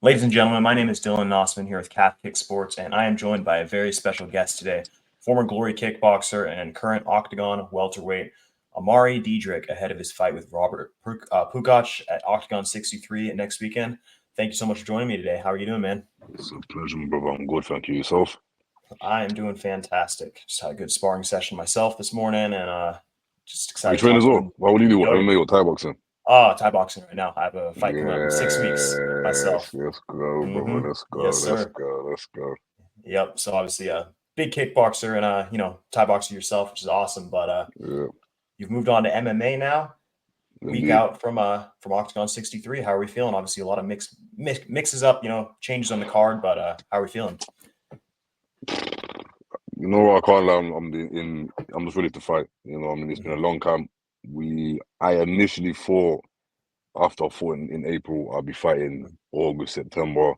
Ladies and gentlemen, my name is Dylan Nossman here with Calf Kick Sports, and I am joined by a very special guest today, former Glory kickboxer and current Octagon welterweight Ammari Diedrick, ahead of his fight with Robert Pukac at Octagon 63 next weekend. Thank you so much for joining me today. How are you doing, man? It's a pleasure, my brother. I'm good, thank you. Yourself? I am doing fantastic. Just had a good sparring session myself this morning, and just Are you excited to train talk as to well? you. Why would you do what? Oh, yeah. MMA or Thai boxing? Thai boxing right now. I have a fight coming up in 6 weeks Yes, myself. let's go, brother. Let's Yes, go, let's sir. go, let's go. Yep. So obviously a big kickboxer and Thai boxer yourself, which is awesome. But Yeah, you've moved on to MMA now. Week indeed. out from Octagon 63. How are we feeling? Obviously a lot of mixes up, changes on the card. But how are we feeling? You know what? I can't lie. I'm just ready to fight. It's been a Mhm. long time. I initially thought after I fought in April, I'll be fighting August, September.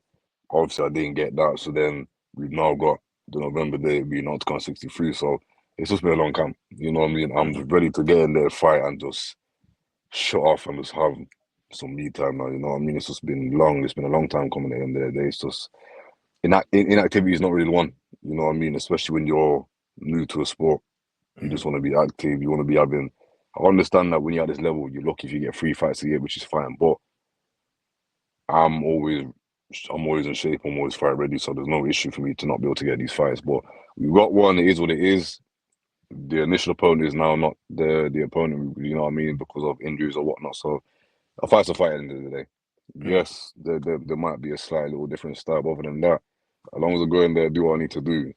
Obviously, I didn't get that. So then we've now got the November date being Octagon 63. So it's just been a long time. You know what I mean? I'm Mhm. just ready to get in there, fight, and just shut off and just have some me time now. You know what I mean? It's just been long. It's been a long time coming at the end of the day. It's just inactivity is not really the one. You know what I mean? Especially when you're new to a sport, you just Mhm. want to be active. You want to be having. I understand that when you're at this level, you're lucky if you get 3 fights a year, which is fine. But I'm always, I'm always in shape. I'm always fight ready. So there's no issue for me to not be able to get these fights. But we got one. It is what it is. The initial opponent is now not the opponent. You know what I mean? Because of injuries or whatnot. So a fight's a fight at the end of the day. Mhm. Yes, there might be a slight little different style, but other than that, as long as I go in there, do what I need to do,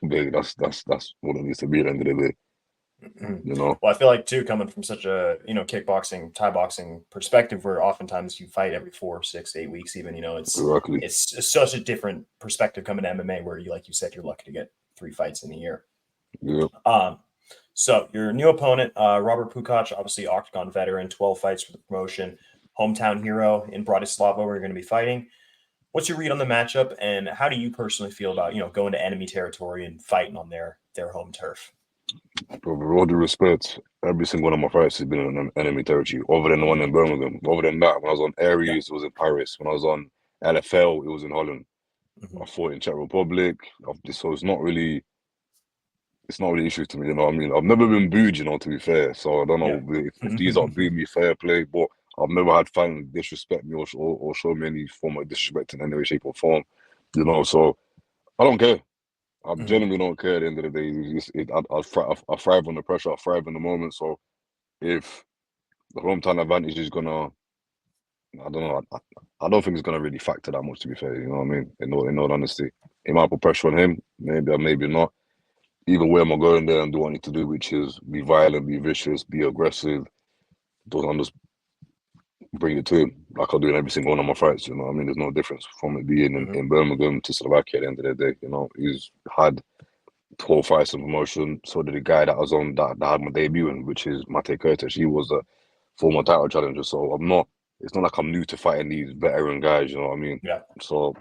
babe, that's what it needs to be at the end of the day, Mhm. you know? Well, I feel like too, coming from such a kickboxing, Thai boxing perspective, where oftentimes you fight every 4, 6, 8 weeks, even Exactly. it's such a different perspective coming to MMA, where you, like you said, you're lucky to get 3 fights in a year. Yeah. Um, so your new opponent, Robert Pukac, obviously Octagon veteran, 12 fights for the promotion, hometown hero in Bratislava, where you're going to be fighting. What's your read on the matchup, and how do you personally feel about going to enemy territory and fighting on their home turf? But with all due respect, every single one of my fights has been in an enemy territory, other than the one Mm-hmm. in Birmingham. Other than that, when I was on Yeah. Aries, it was in Paris. When I was on LFL, it was in Holland. Mm-hmm. I fought in Czech Republic. So it's not really issues to me, you know what I mean? I've never been booed, to be fair. So I don't Yeah. know if these are booing me fair play, but I've never had fans disrespect me or show me any form of disrespect in any way, shape, or form, So I don't care. I Mm-hmm. genuinely don't care at the end of the day. I thrive under pressure, I thrive in the moment. So if the hometown advantage is gonna, I don't know, I don't think it's gonna really factor that much, to be fair, you know what I mean? In all honesty, it might put pressure on him, maybe or maybe not. Either way, I'm gonna go in there and do what I need to do, which is be violent, be vicious, be aggressive. Don't just bring it to him like I do in every single one of my fights. You know what I mean? There's no difference from it being Mm-hmm. in Birmingham to Slovakia at the end of the day. He's had 12 fights in promotion. So did the guy that was on that had my debut in, which is Mate Curtis. He was a former title challenger. So it's not like I'm new to fighting these veteran guys, you know what I mean? Yeah. So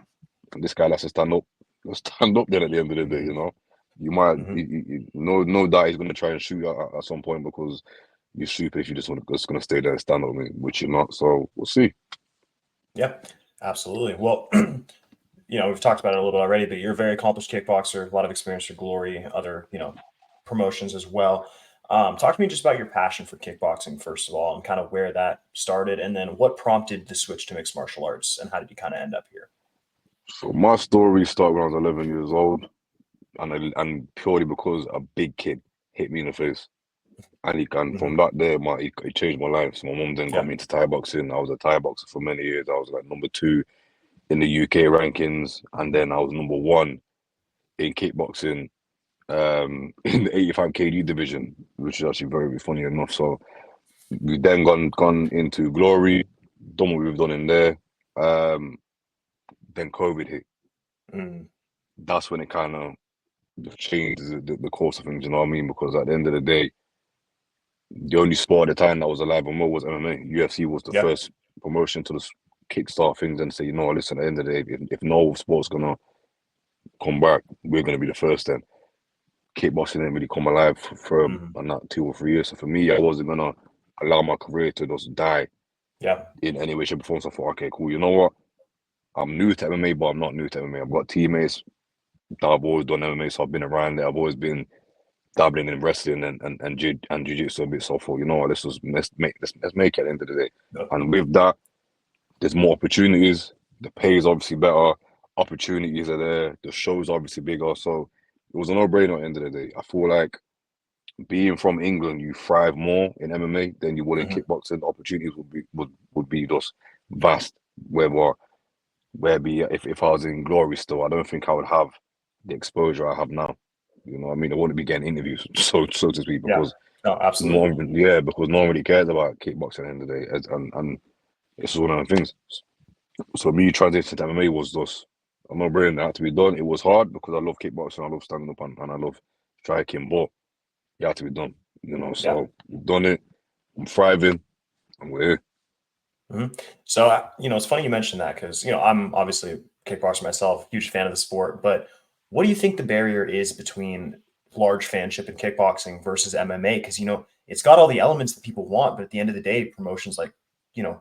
this guy has to stand up. Let's stand up then at the end of the day, Mm-hmm. you know? You might, Mm-hmm. no doubt he's going to try and shoot at some point because you're stupid if you just going to stay there and stand up, mate, which you're not. So we'll see. Yeah. Absolutely. Well, we've talked about it a little bit already, but you're a very accomplished kickboxer, a lot of experience for Glory, other promotions as well. Talk to me just about your passion for kickboxing, first of all, and kind of where that started, and then what prompted the switch to mixed martial arts, and how did you kind of end up here? So my story started when I was 11 years old, and purely because a big kid hit me in the face. And Mm-hmm. from that day, it changed my life. So my mom then got Yeah. me into Thai boxing. I was a Thai boxer for many years. I was like number two in the UK rankings, and then I was number one in kickboxing in the 85 kg division, which is actually very, very funny enough. So we then gone into Glory, done what we've done in there. Um, then COVID hit. Mm-hmm. That's when it kind of changed the course of things. You know what I mean? Because at the end of the day, the only sport at the time that was alive and well was MMA. UFC was the Yeah. first promotion to just kickstart things and say, listen, at the end of the day, if no sport's gonna come back, we're gonna be the first. Then kickboxing didn't really come alive for Mm-hmm. not 2 or 3 years. So for me, I wasn't gonna allow my career to just die Yeah. in any way, shape, or form. So I thought, okay, cool. You know what? I'm new to MMA, but I'm not new to MMA. I've got teammates that have always done MMA, so I've been around it. I've always been dabbling in wrestling and jiu-jitsu a bit. So I thought, you know what, let's make it at the end of the day. Yep. And with that, there's more opportunities. The pay is obviously better. Opportunities are there. The show's obviously bigger. So it was a no-brainer at the end of the day. I feel like being from England, you thrive more in MMA than you would in Mhm. kickboxing. The opportunities would be just vast. If I was in Glory still, I don't think I would have the exposure I have now. You know what I mean? I wouldn't be getting interviews, so to speak, Yeah. because No, no absolutely. one, yeah, because no one really cares about kickboxing at the end of the day. And it's one of the things. So me transitioning to MMA was just a no-brainer. That had to be done. It was hard because I love kickboxing, I love standing up, and I love striking, but it had to be done. You know, Yeah. so we've done it. I'm thriving, and we're here. So, it's funny you mentioned that because, I'm obviously a kickboxer myself, huge fan of the sport. But what do you think the barrier is between large fanship in kickboxing versus MMA? Because, it's got all the elements that people want, but at the end of the day, promotions like,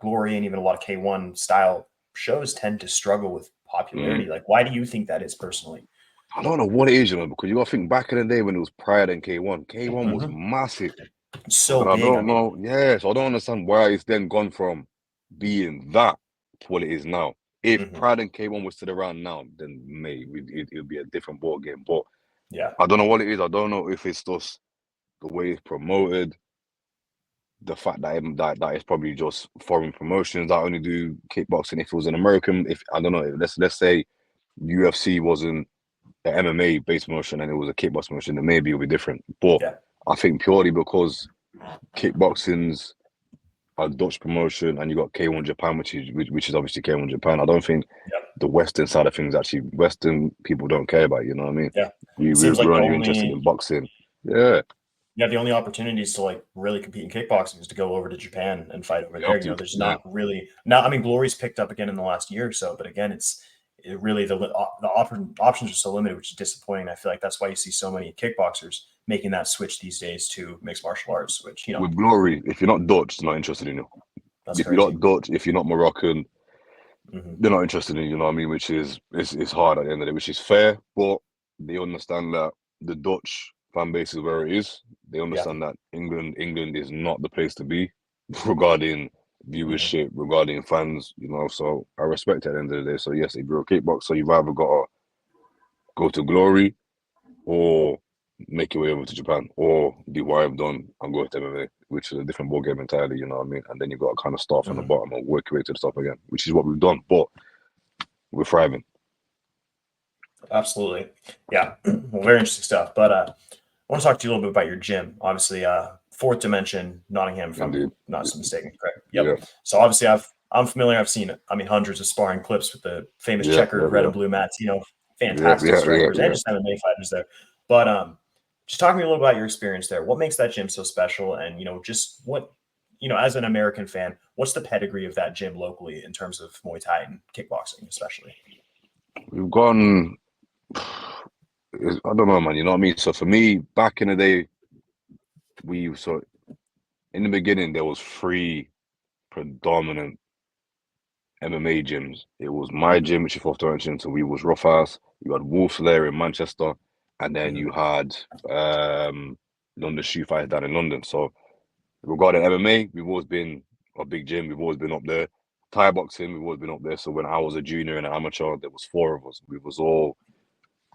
Glory and even a lot of K1 style shows tend to struggle with Mm. popularity. Like, why do you think that is personally? I don't know what it is, because you got to think back in the day when it was Pride and K1. K1 was Mhm. massive. So So then I big. I don't mean, know. Yeah, so I don't understand why it's then gone from being that to what it is now. If mhm. Pride and K1 was still around now, then maybe it would be a different ball game. But Yeah. I don't know what it is. I don't know if it's just the way it's promoted, the fact that it's probably just foreign promotions that only do kickboxing. If it was an American, if I don't know, let's say UFC wasn't an MMA based promotion and it was a kickboxing promotion, then maybe it would be different. But Yeah. I think purely because kickboxing's a Dutch promotion and you got K1 Japan, which is obviously K1 Japan. I don't think Yeah. the Western side of things actually Western people don't care about. You know what I mean? Yeah. We It we're, seems like we're only interested in boxing. Yeah, the only opportunities to like really compete in kickboxing is to go over to Japan and fight over you there. have to. There's Yeah, not really now. I mean, Glory's picked up again in the last year or so, but again, it really options are so limited, which is disappointing. I feel like that's why you see so many kickboxers making that switch these days to mixed martial arts, which with Glory, if you're not Dutch, they're not interested in you. that's If you're crazy. not Dutch, if you're not Moroccan, Hmm. they're not interested in you. You know what I mean? Which is it's hard at the end of the day, which is fair, but they understand that the Dutch fan base is where it is. They Yeah. understand that England is not the place to be regarding Hmm. viewership, regarding fans. So I respect it at the end of the day. So yes, if you're a kickboxer, you've either got to go to Glory or make your way over to Japan, or do what I've done and go to MMA, which is a different ball game entirely. You know what I mean? And then you've got to kind of start from the Hmm. bottom and work your way to the top again, which is what we've done. But we're thriving. Absolutely. Yeah. Well, very interesting stuff. But I want to talk to you a little bit about your gym. Obviously, Fourth Dimension, Nottingham, if I'm Indeed. not mistaken. Correct. Yeah. Yep. So obviously, I'm familiar. I've seen, I mean, hundreds of sparring clips with the famous Yeah. checkered Yeah. red Yeah. and blue mats. Yeah. Fantastic Yeah. Yeah. strikers and Yeah. just MMA fighters there. But just talk to me a little about your experience there. What makes that gym so special? And just what as an American fan, what's the pedigree of that gym locally in terms of Muay Thai and kickboxing, especially? We've gone. I don't know, man. You know what I mean? So for me, back in the day, so in the beginning there was three predominant MMA gyms. It was my Hmm. gym, which is Fourth Dimension. So we was Rough House. You had Wolf Lair in Manchester, and then Hmm. you had London Shoe Fighters down in London. So regarding MMA, we've always been a big gym. We've always been up there. Thai boxing, we've always been up there. So when I was a junior and an amateur, there was four of us. We was all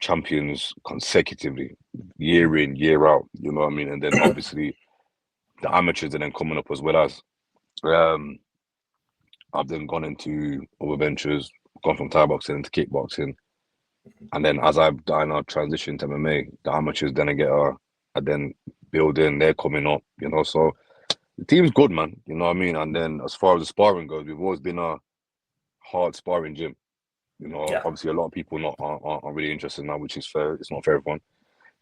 champions consecutively, year in, year out. You know what I mean? And then obviously the amateurs are then coming up as well as. Um, I've then gone into other ventures, gone from Thai boxing into kickboxing, and then as I've done our transition to MMA, the amateurs then I then build in. They're coming up. So the team's good, man. You know what I mean? And then as far as the sparring goes, we've always been a hard sparring gym. Yeah. Obviously a lot of people not aren't really interested now, which is fair. It's not fair for everyone.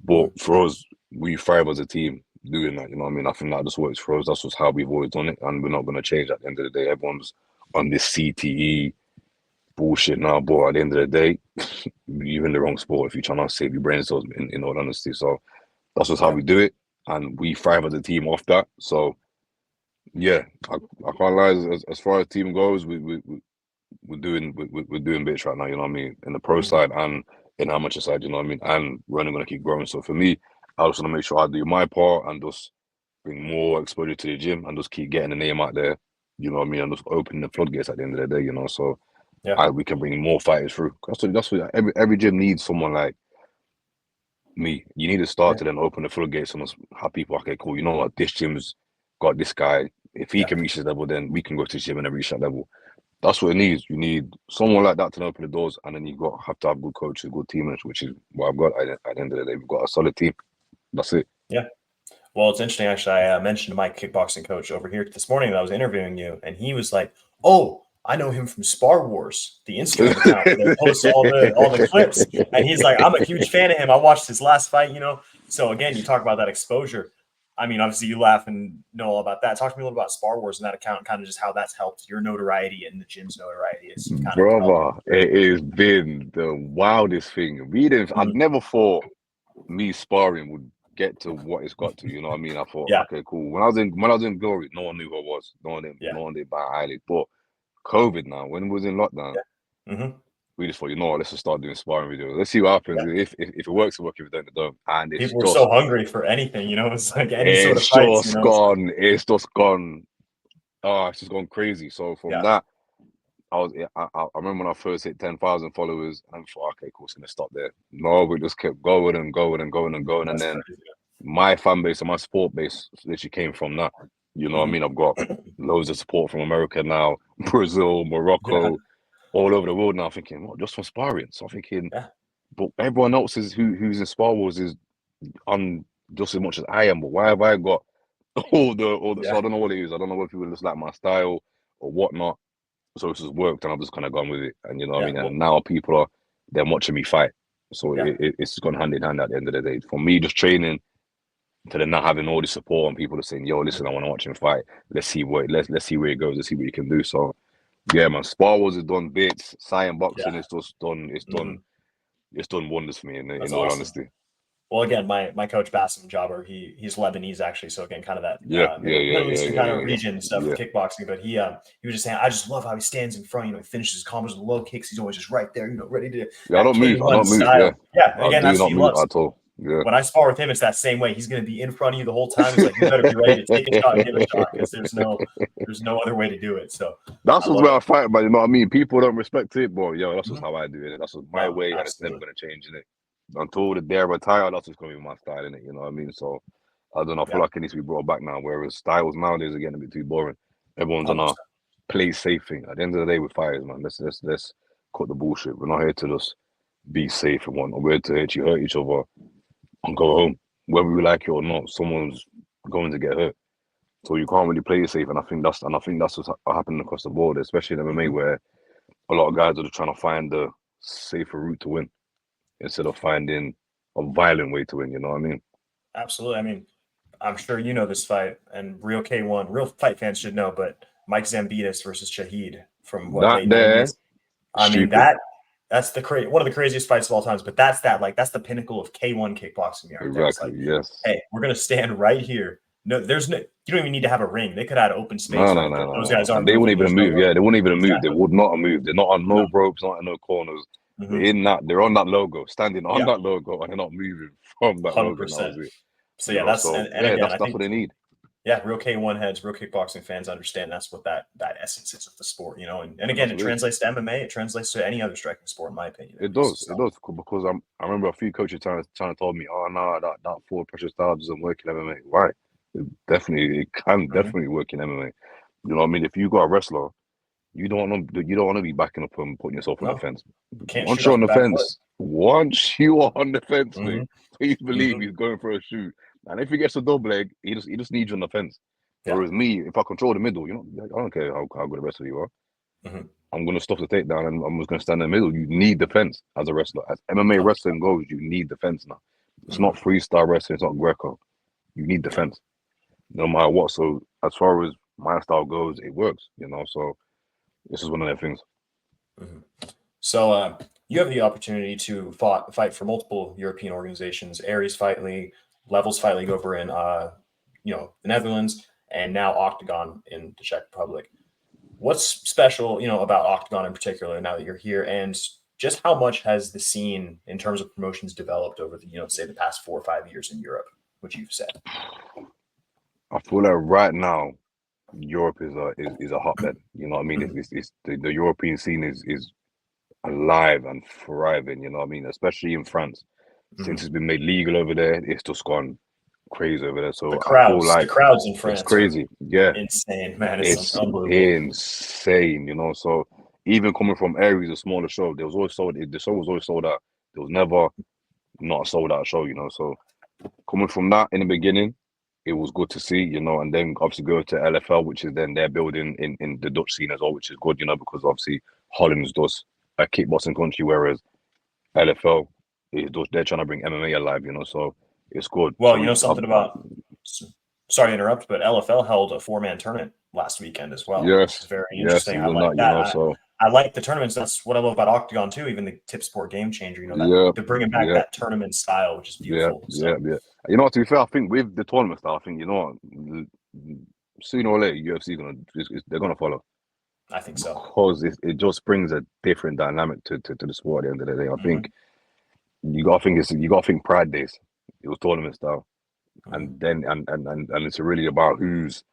But Hmm. for us, we thrive as a team doing that. You know what I mean? I think that just works for us. That's just how we've always done it, and we're not going to change at the end of the day. Everyone's on this CTE bullshit now, but at the end of the day, you're in the wrong sport if you're trying to save your brain cells. In all honesty, so that's just how Yeah. we do it, and we thrive as a team off that. So yeah, I can't lie. As far as team goes, we're doing bits right now. You know what I mean? In the pro side and in the amateur side. You know what I mean? And we're only gonna keep growing. So for me, I just want to make sure I do my part and just bring more exposure to the gym and just keep getting the name out there. You know what I mean? And just opening the floodgates at the end of the day. You know, so Yeah. we can bring more fighters through. That's what every gym needs someone like me. You need to start to then open the floodgates and just have people. Okay, cool. You know what? This gym's got this guy. If he Yeah. can reach this level, then we can go to this gym and then reach that level. That's what it needs. You need someone like that to open the doors, and then have to have good coaches, good teammates, which is what I've got at the end of the day. We've got a solid team. That's it. Yeah. Well, it's interesting, actually. I mentioned to my kickboxing coach over here this morning that I was interviewing you, and he was like, "Oh, I know him from Spar Wars, the Instagram account where they post all the clips." And he's like, "I'm a huge fan of him. I watched his last fight, you know." So again, you talk about that exposure. I mean, obviously, you laugh and know all about that. Talk to me a little about Spar Wars and that account, and kind of just how that's helped your notoriety and the gym's notoriety as you've kind of Brother, developed. it has been the wildest thing. I'd never thought me sparring would get to what it's got to. You know what I mean? I thought, Yeah, okay, cool. When I was in Glory, no one knew who I was. yeah, No one did bat eyelid. But COVID now, when we was in lockdown, yeah, we just thought, you know what, let's just start doing sparring videos. Let's see what happens. yeah. If it works, it works. If it don't, it don't. And People were so hungry for anything, you know. It's like any sort of it's fights, you just know. It's like, gone. It's just gone. Oh, it's just gone crazy. So from yeah, that, I remember when I first hit 10,000 followers, and I thought, okay, cool, it's gonna stop there. No, we just kept going and going and going and going, and that's then crazy. my fan base and my sport base literally came from that. You know what I mean? I've got loads of support from America now, Brazil, Yeah, Morocco, all over the world now. Thinking, what, just from sparring? So I'm thinking, yeah, but everyone else is who's in Spar Wars is on just as much as I am. But why have I got all the? So yeah, I don't know what it is. I don't know if people just like my style or whatnot. So it's just worked, and I've just kind of gone with it. And you know what I yeah. mean. Well, And now people are they're watching me fight. So yeah, it's gone hand in hand at the end of the day. For me, just training to then not having all the support and people are saying, "Yo, listen, I want to watch him fight. Let's see where it goes. Let's see what you can do." So yeah, man, Spar Wars has done bits. Science boxing yeah. is just done. It's done wonders for me. That's In all awesome. honesty. Well, again, my coach Bassem Jabber, he's Lebanese actually, so again, kind of that Yeah, yeah, yeah, Middle yeah, Eastern yeah, kind of yeah, region stuff with yeah. kickboxing. But he was just saying, I just love how he stands in front. You know, he finishes his combos with low kicks. He's always just right there, you know, ready to Yeah, I that don't move. I K1 don't move. Yeah, style. Yeah, I again, do that's what not he move loves. at all. Yeah. When I spar with him, it's that same way. He's going to be in front of you the whole time. It's like you better be ready to take a shot and give a shot because there's no other way to do it. So That's I just love where it. I fight, but you know what I mean? People don't respect it, but yo, that's just Mhm. how I do it. That's just my No, way, and it's never absolutely, gonna change in it. Until the day I retire, that's just gonna be my style in it. You know what I mean? So I don't know. I feel yeah, like it needs to be brought back now. Whereas styles nowadays are getting a bit too boring. Everyone's on a 100%. play safe thing. At the end of the day, with fighters, man, let's cut the bullshit. We're not here to just be safe and whatnot. We're here to actually hurt each other and go home, whether we like it or not. Someone's going to get hurt. So you can't really play it safe, and I think that's what's happening across the board, especially in MMA, Mhm. where a lot of guys are just trying to find the safer route to win instead of finding a violent way to win. You know what I mean? Absolutely. I mean, I'm sure you know this fight, and real K1, real fight fans should know, but Mike Zambitis versus Shahid from what That late there, 90s. I mean, stupid. that's one of the craziest fights of all times, but that's the pinnacle of K1 kickboxing right there. It's Exactly. like, Yes. hey, we're gonna stand right here. No, you don't even need to have a ring. They could have open No, space no, right no, there. no, Those no. guys And aren't they wouldn't moving. even There's no move. Yeah, they wouldn't even move. They exactly. would not move. They're not on No. no ropes, not in no corners. They're Hmm. in that. They're on that logo, standing on Yeah, that logo, and they're not moving from that logo. And that 100%. was it. So You yeah, know. that's So and yeah, again, I that's think what they need. yeah, real K1 heads, real kickboxing fans understand that's what that essence is of the sport, you know. And And again, that's it what it is. translates to MMA. It translates to any other striking sport, in my opinion, at It least. does. So It does because I remember a few coaches trying to tell me, oh no, that forward pressure style doesn't work in MMA. Why? It can mhm. definitely work in MMA. You know what I mean? If you got a wrestler, you don't want to be backing up and putting yourself on the No, fence. can't shoot off the back foot. Once you are on the fence, mate, Hmm. please believe Hmm. he's going for a shoot. And if he gets a double leg, he just needs you on the fence. Yeah. Whereas me, if I control the middle, you know, I don't care how good the rest of you are. Hmm. I'm going to stop the takedown and I'm just going to stand in the middle. You need defense as a wrestler. As MMA 100%. wrestling goes, you need defense now. It's Hmm. not freestyle wrestling. It's not Greco. You need Yeah. defense no matter what. So as far as my style goes, it works, you know. So this is one of the things. Hmm. So you have the opportunity to fight for multiple European organizations, Aries Fight League, Levels Fight League over in the Netherlands, and now Octagon in the Czech Republic. what's special, about Octagon in particular now that you're here, and just how much has the scene in terms of promotions developed over the, say the past 4 or 5 years in Europe, which you've said? I feel like right now Europe is a hotbed. You know what I mean? Mhm. It's the European scene is alive and thriving. You know what I mean? Especially in France, since Mhm. it's been made legal over there, it's just gone crazy over there. The So I feel crowds, the like crowds in it's France are crazy. Yeah, insane, man. It's it's unbelievable. insane. You know, so even coming from Aries, a smaller show, there was always sold. The show was always sold out. There was never not a sold out show. You know, so coming from that in the beginning, it was good to see, and then obviously go to LFL, which is then they're building in the Dutch scene as well, which is good, because obviously Holland's just a kickboxing country, whereas LFL is just, they're trying to bring MMA alive, so it's good. Well, So something about, sorry to interrupt, but LFL held a 4-man tournament last weekend as well, which is yes, very yes, interesting. I even like that, that. so I like the tournaments. That's what I love about Octagon too. Even the tip sport game changer, that yeah, they're bringing back yeah, that tournament style, which is yeah, beautiful. yeah, So yeah. To be fair, I think with the tournament stuff, I think sooner or later UFC they're gonna follow. I think so. Because it just brings a different dynamic to the sport at the end of the day. I Hmm. think you gotta think Pride Days. It was tournament style, Hmm. and then and it's really about who's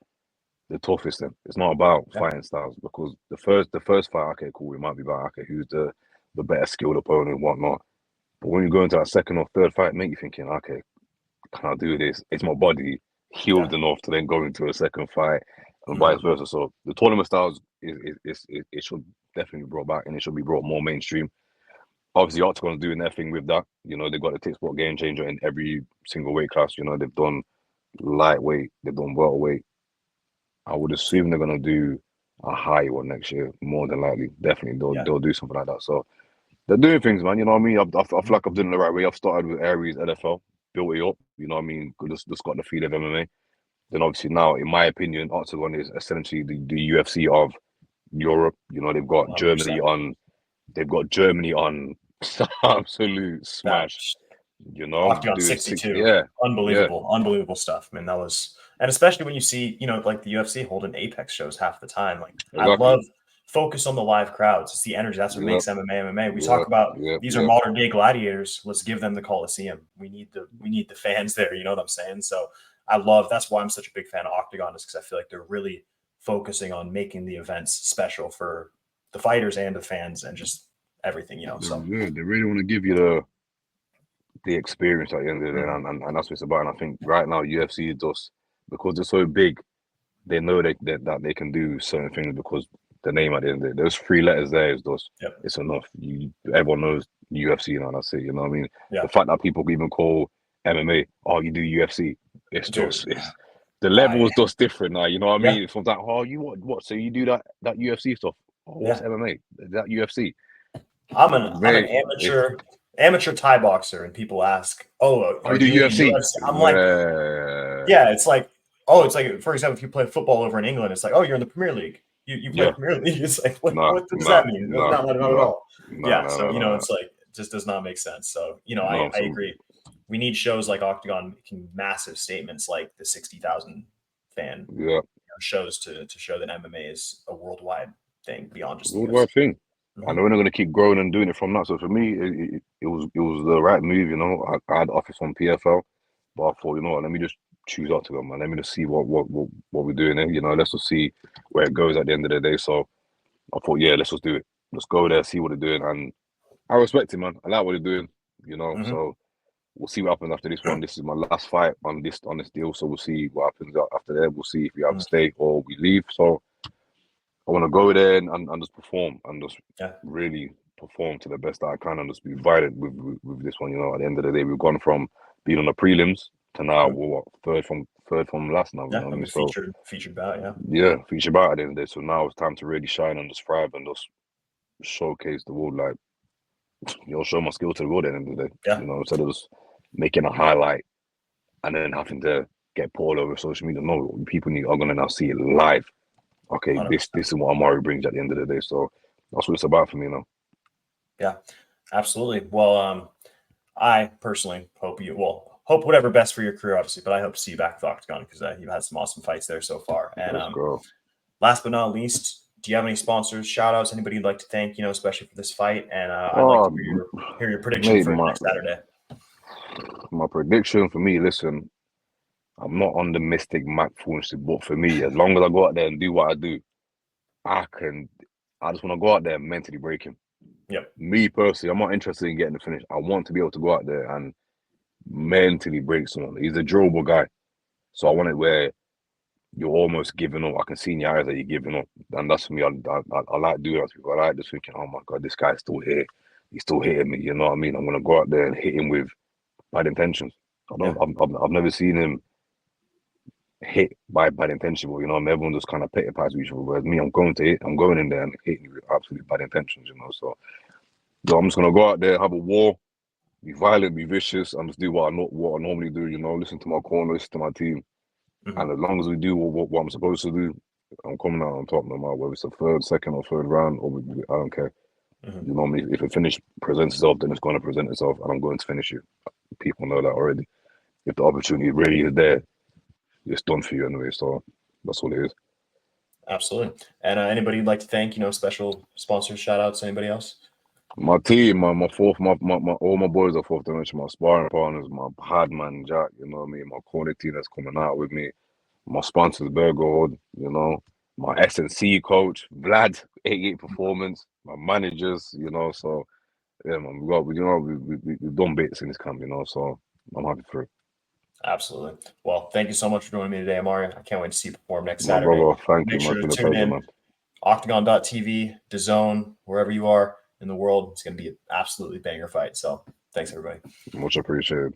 the toughest. Then it's not about Yeah, fighting styles, because the first fight, okay, cool, it might be about, okay, who's the better skilled opponent and whatnot. But when you go into that second or third fight, mate, you're thinking, okay, can I do this? Is my body yeah, healed enough to then go into a second fight, and hmm, vice versa? So the tournament styles it should definitely be brought back, and it should be brought more mainstream. Obviously, Octagon's doing their thing with that. They've got the tick sport game changer in every single weight class. They've done lightweight, they've done welterweight. I would assume they're gonna do a high one next year, more than likely. Definitely, they'll yeah, they'll do something like that. So they're doing things, man. You know what I mean? I feel mhm, like I've done it the right way. I've started with Aries LFL, built it up. You know what I mean? Just got the feel of MMA. Then obviously now, in my opinion, Octagon is essentially the UFC of Europe. They've got Germany 100%. on. They've got Germany on absolute That smash. Octagon Doing six. 62, Yeah, yeah, unbelievable stuff. I mean, that was, and especially when you see, like the UFC holding Apex shows half the time. Like, I exactly. love focus on the live crowds. It's the energy. That's what Yep, makes MMA MMA. We talk yep, about yep, these are yep. modern day gladiators. Let's give them the Coliseum. We need the fans there. You know what I'm saying? So that's why I'm such a big fan of Octagon, is because I feel like they're really focusing on making the events special for the fighters and the fans and just everything. So They really want to give you the experience at the end of the day, mhm. and that's what it's about. And I think right now UFC is just, because they're so big, they know that they can do certain things, because the name at the end of the day, those three letters there is just, Yep. it's enough. Everyone knows UFC now. That's it. You know what I mean? Yeah. The fact that people even call MMA, oh, you do UFC, Dude. it's the I level is just different now. You know what I Yeah. mean? It's from that, oh, you what? So you do that UFC stuff? Oh, what's Yeah. MMA? That UFC, I'm an mate. It's amateur Thai boxer, and people ask, "Oh, oh, you are do you in the UFC? UFC?" I'm like, "Yeah." It's like, for example, if you play football over in England, it's like, "Oh, you're in the Premier League. You play Yeah, Premier League." It's like, what nah, what does nah, that mean? No, nah, not at nah, all. nah, Yeah. nah, So nah, nah. it's like, it just does not make sense. So I No, I so agree. We need shows like Octagon making massive statements like the 60,000 fan yeah, shows to show that MMA is a worldwide thing beyond just the UFC. worldwide thing. Hmm. And we're not going to keep growing and doing it from that. So for me, it was the right move. I had office on PFL, but I thought, let me just choose out to them, man. Let me just see what we're doing here. Let's just see where it goes at the end of the day. So I thought, yeah, let's just do it. Let's go there, see what they're doing, and I respect it, man. I like what they're doing. Hmm. So we'll see what happens after this one. This is my last fight on this deal, so we'll see what happens after there. We'll see if we have a stay or we leave. So I want to go there and just perform and just Yeah. really perform to the best that I can and just be valiant with this one. At the end of the day, we've gone from being on the prelims to now Mhm. we're what, third from last now. You know Yeah, what I I mean? mean, So featured bout, yeah. yeah, feature back at the end of the day. So now it's time to really shine and just thrive and just showcase the world, like show my skill to the world at the end of the day. Yeah, Instead of just making a highlight and then having to get put all over social media. No, people are gonna now see it live. Okay, this 100%. is what Ammari brings at the end of the day. So that's what it's about for me now. Yeah, absolutely. Well, I personally hope whatever best for your career, obviously, but I hope to see you back with Octagon because you've had some awesome fights there so far. And Let's go. last but not least, do you have any sponsors, shout outs, anybody you'd like to thank, especially for this fight? And I'd like to Oh, hear your prediction mate, for next Saturday. my prediction for me, listen, I'm not on the Mystic Mac phone shit, but for me, as long as I go out there and do what I do, I just want to go out there and mentally break him. Yep. Me personally, I'm not interested in getting the finish. I want to be able to go out there and mentally break someone. He's a durable guy. So I want it where you're almost giving up. I can see in your eyes that you're giving up. And that's for me. I like doing that to people. I like just thinking, oh my God, this guy's still here. He's still hitting me. You know what I mean? I'm going to go out there and hit him with bad intentions. I've never seen him hit by bad intention, but everyone just kind of pity past each other. Whereas me, I'm going in there and hitting you with absolutely bad intentions, So I'm just gonna go out there, have a war, be violent, be vicious, and just do what I normally do. Listen to my corner, listen to my team, and as long as we do what I'm supposed to do, I'm coming out on top. No matter whether it's the third, second, or third round, I don't care. You know me. If a finish presents itself, then it's going to present itself, and I'm going to finish you. People know that already. If the opportunity really is there, it's done for you anyway. So that's what it is. Absolutely. And anybody you'd like to thank, special sponsors, shout outs, anybody else? My team, my all my boys are fourth dimension, my sparring partners, my hard man Jack, my corner team that's coming out with me, my sponsors Bergold, my S&C coach, Vlad, 88 Performance, my managers, so yeah, man, we've done bits in this camp, so I'm happy for it. Absolutely. Well, thank you so much for joining me today, Ammari. I can't wait to see you perform next My Saturday. brother, thank you, Make man. sure It's to been a tune pleasure, in. man. Oktagon.tv, DAZN, wherever you are in the world. It's going to be an absolutely banger fight. So thanks, everybody. Much appreciated.